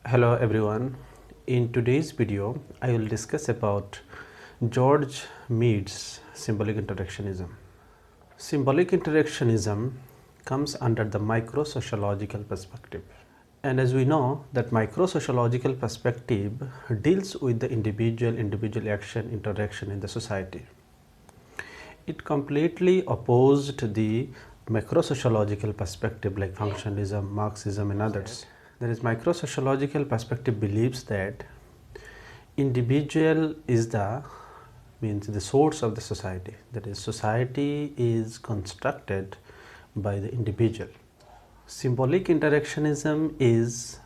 Hello everyone. In today's video, I will discuss about George Mead's symbolic interactionism. Symbolic interactionism comes under the micro-sociological perspective. And as we know that micro-sociological perspective deals with the individual action interaction in the society. It completely opposed the macro-sociological perspective like functionalism, Marxism and others. There is micro-sociological perspective believes that individual is the source of the society. That is, society is constructed by the individual. Symbolic interactionism is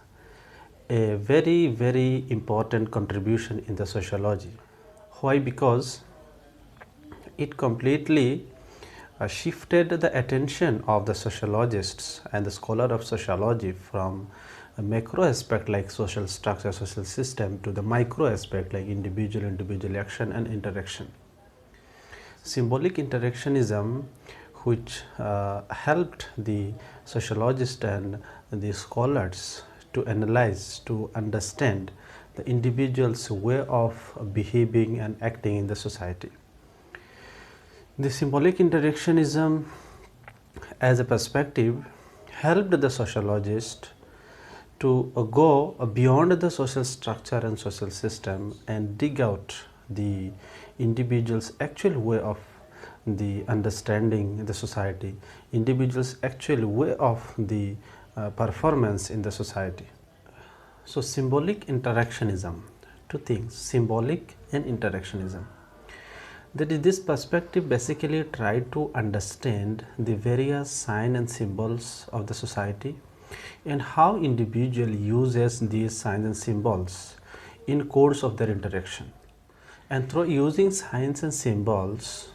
a very important contribution in the sociology. Why? Because it completely shifted the attention of the sociologists and the scholar of sociology from a macro aspect like social structure, social system to the micro aspect like individual action and interaction. Symbolic interactionism, which helped the sociologists and the scholars to analyze, to understand the individual's way of behaving and acting in the society. The symbolic interactionism as a perspective helped the sociologist to go beyond the social structure and social system and dig out the individual's actual way of the understanding the society, individual's actual way of the performance in the society. So symbolic interactionism, two things, symbolic and interactionism. That is, this perspective basically tried to understand the various signs and symbols of the society and how individual uses these signs and symbols in course of their interaction. And through using signs and symbols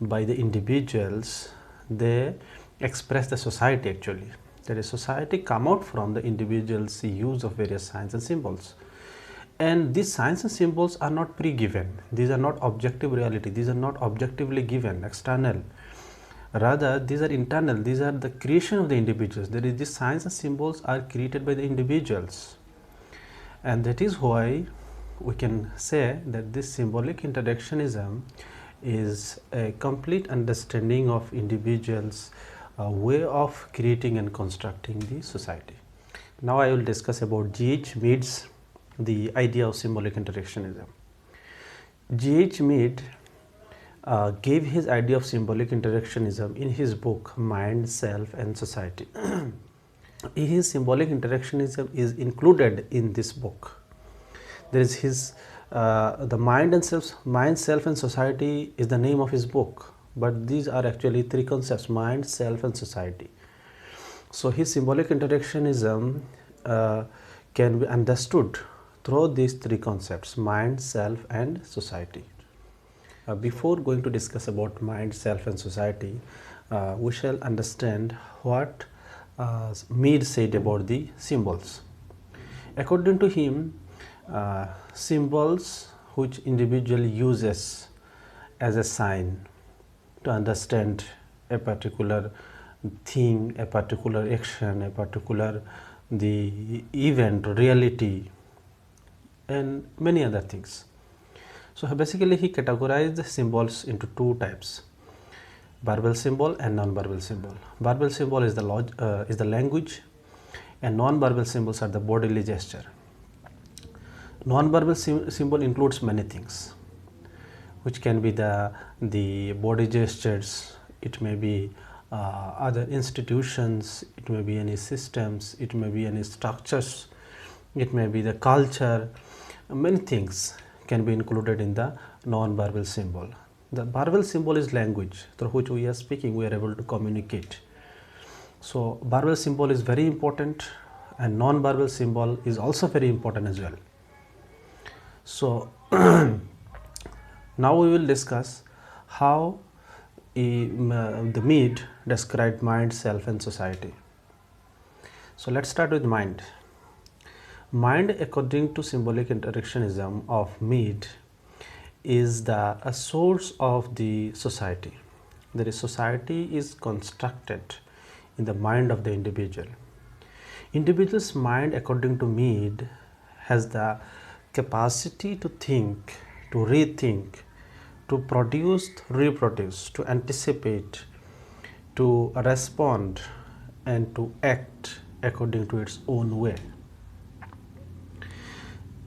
by the individuals, they express the society actually. That is, society come out from the individual's use of various signs and symbols. And these signs and symbols are not pre-given. These are not objective reality. These are not objectively given, external. Rather, these are internal. These are the creation of the individuals. That is, these signs and symbols are created by the individuals. And that is why we can say that this symbolic interactionism is a complete understanding of individuals' way of creating and constructing the society. Now I will discuss about G H Mead's the idea of symbolic interactionism. G H Mead gave his idea of symbolic interactionism in his book Mind, Self and Society. His symbolic interactionism is included in this book. There is his the Mind, Self and Society is the name of his book, but these are actually three concepts: mind, self and society. So his symbolic interactionism can be understood through these three concepts: mind, self and society. Before going to discuss about mind, self and society, we shall understand what Mead said about the symbols. According to him, symbols which individual uses as a sign to understand a particular thing, a particular action, a particular the event, reality and many other things. So basically he categorized the symbols into two types: verbal symbol and non-verbal symbol. Verbal symbol is the language, and non-verbal symbols are the bodily gesture. Non-verbal symbol includes many things, which can be the body gestures. It may be other institutions, it may be any systems, it may be any structures, it may be the culture. Many things can be included in the non-verbal symbol. The verbal symbol is language through which we are speaking, we are able to communicate. So verbal symbol is very important and non-verbal symbol is also very important as well. So now we will discuss how the Mead described mind, self and society. So let's start with mind. Mind, according to symbolic interactionism of Mead, is a source of the society. That is, society is constructed in the mind of the individual. Individual's mind, according to Mead, has the capacity to think, to rethink, to produce, reproduce, to anticipate, to respond, and to act according to its own way.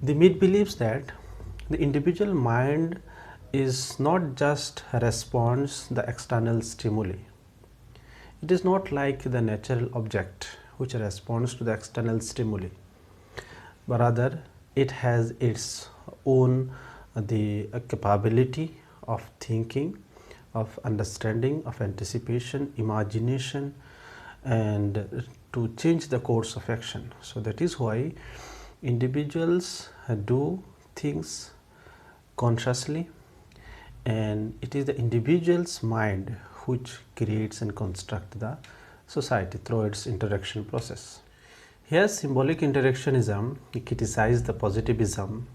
The Mead believes that the individual mind is not just responds the external stimuli. It is not like the natural object which responds to the external stimuli, but rather it has its own the capability of thinking, of understanding, of anticipation, imagination, and to change the course of action. So that is why individuals do things consciously, and it is the individual's mind which creates and constructs the society through its interaction process. Here, symbolic interactionism criticizes the positivism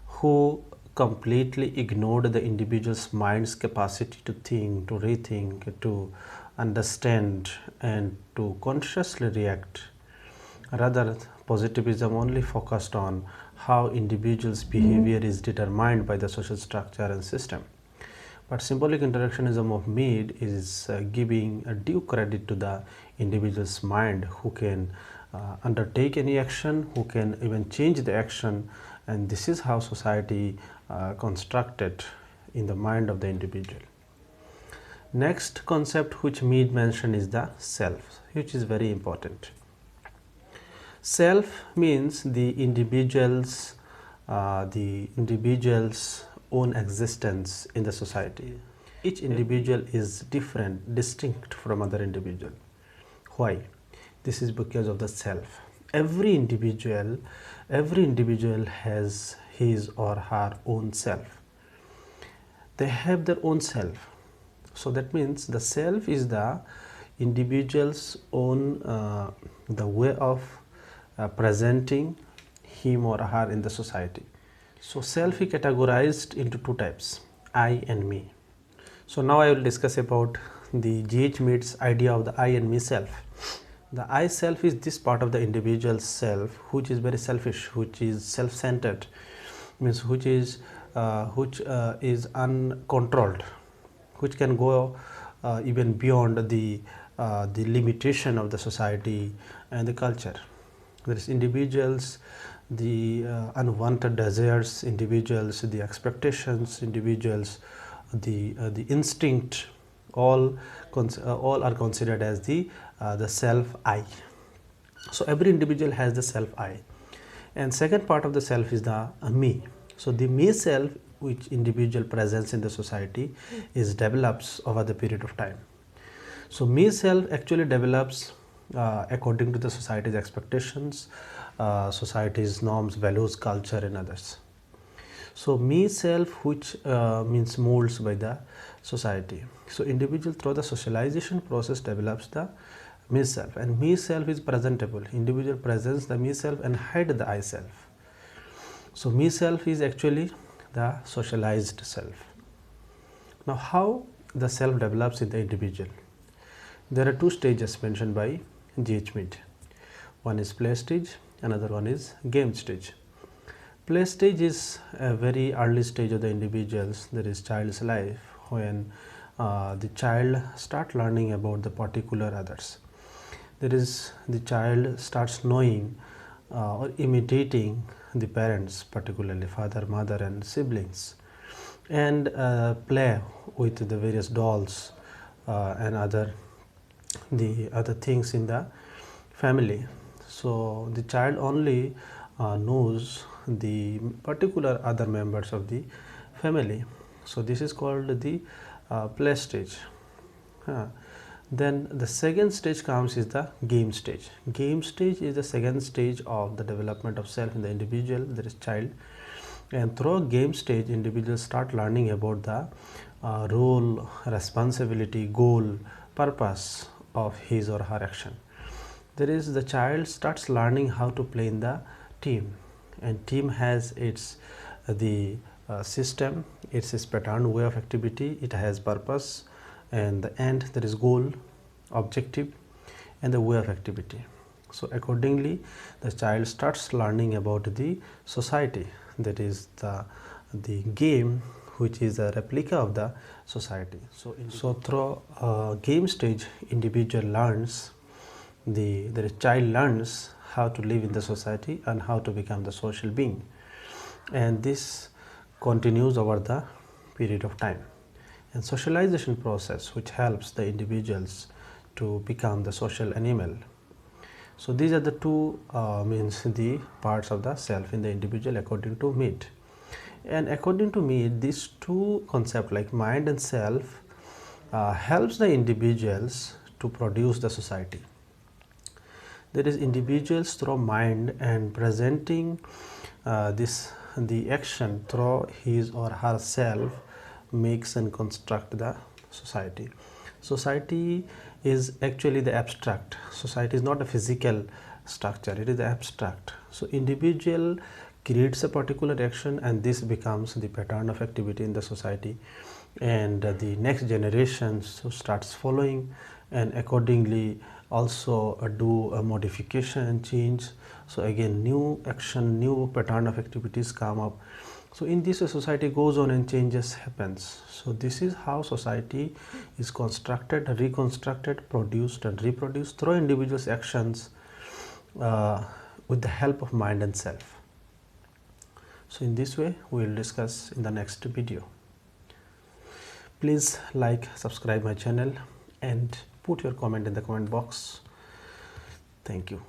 who completely ignored the individual's mind's capacity to think, to rethink, to understand, and to consciously react. Rather, positivism only focused on how individuals' behavior is determined by the social structure and system. But symbolic interactionism of Mead is giving a due credit to the individual's mind who can undertake any action, who can even change the action, and this is how society constructed in the mind of the individual. Next concept which Mead mentioned is the self, which is very important. Self means the individual's own existence in the society. Each individual is different, distinct from other individual. Why? This is because of the self. Every individual has his or her own self. They have their own self. So that means the self is the individual's own the way of presenting him or her in the society. So self is categorized into two types, I and me. So now I will discuss about the G H Mead's idea of the I and me self. The I self is this part of the individual's self which is very selfish, which is self-centered, means which is uncontrolled, which can go even beyond the limitation of the society and the culture. There is individuals, the unwanted desires, individuals, the expectations, individuals, the instinct, all are considered as the self I. So every individual has the self I, and second part of the self is the me. So the me self, which individual presence in the society, is develops over the period of time. So me self actually develops according to the society's expectations, society's norms, values, culture, and others. So me self, which means molds by the society. So individual through the socialization process develops the me self, and me self is presentable. Individual presents the me self and hide the I self. So me self is actually the socialized self. Now how the self develops in the individual? There are two stages mentioned by G H Mead. One is play stage, another one is game stage. Play stage is a very early stage of the individuals, that is child's life, when the child start learning about the particular others. That is, the child starts knowing or imitating the parents, particularly father, mother, and siblings, and play with the various dolls and other things in the family. So the child only knows the particular other members of the family. So this is called the play stage. Then the second stage comes is the game stage. Game stage is the second stage of the development of self in the individual, that is child. And through game stage, individuals start learning about the role, responsibility, goal, purpose of his or her action. There is, the child starts learning how to play in the team, and team has its system, its pattern, way of activity. It has purpose, and the end, there is goal, objective, and the way of activity. So accordingly, the child starts learning about the society, that is the game which is a replica of the society. So through game stage, individual learns, the child learns how to live in the society and how to become the social being, and this continues over the period of time. And socialization process, which helps the individuals to become the social animal. So these are the two means the parts of the self in the individual according to Mead. And according to Mead, these two concepts like mind and self helps the individuals to produce the society. That is, individuals through mind and presenting the action through his or herself makes and construct the society. Society is actually the abstract. Society is not a physical structure, it is the abstract. So individual creates a particular action and this becomes the pattern of activity in the society, and the next generation so starts following and accordingly also do a modification and change. So again, new action, new pattern of activities come up. So in this, a society goes on and changes happens. So this is how society is constructed, reconstructed, produced and reproduced through individuals' actions with the help of mind and self. So in this way, we will discuss in the next video. Please like, subscribe my channel and put your comment in the comment box. Thank you.